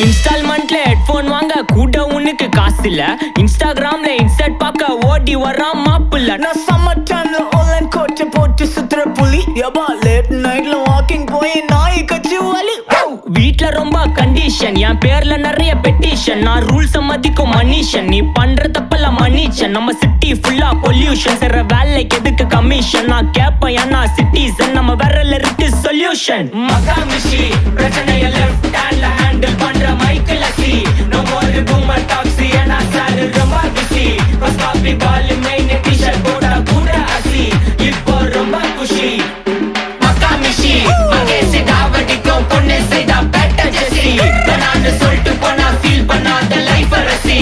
இன்ஸ்டால்மெண்ட்ல headphone வாங்க கூட உனக்கு காசு இல்ல. இன்ஸ்டாகிராம்ல இன்ஸ்டர்ட் பார்க்க ஓடி வரான் மாப்பிள்ள. நான் சம்மர் டைம்ல ஆன்லைன் கோட்டை போட்டு சுத்துற புலி. யபா லேட் நைட்ல வாக்கிங் போய் நாய் கச்சி வலி. வீட்ல ரொம்ப கண்டிஷன், என் பேர்ல நிறைய பெட்டிஷன். நான் ரூல்ஸ் மதிக்கும் மனுஷன், நீ பண்ற தப்பெல்லாம் மன்னிச்சன். நம்ம சிட்டி ஃபுல்லா பொல்யூஷன், செய்ற வேலைக்கு எதுக்கு கமிஷன்? நான் கேப்பேன் ஏன்னா சிட்டிசன், நம்ம விரல்ல இருக்கு சொல்யூஷன். மகாமிஷி பிரச்சனைய லெஃப்ட் ஹேண்ட்ல ஹேண்டில் பண்ற Michael C. No more boomer taxi, ஏன்னா சார் ரொம்ப பிஸி. ஃபர்ஸ்ட் காப்பி பால் மெயின் டி-ஷர்ட் போட்டா கூட அசி. இப்போ ரொம்ப குஷி மகாமிஷி. மகேசி டாவடிக்கும் பொண்ணு செய்தா பெட்டர் ஜெசி. நான் சொல்லிட்டு போனா ஃபீல் பண்ணாத லைஃப் ரசி.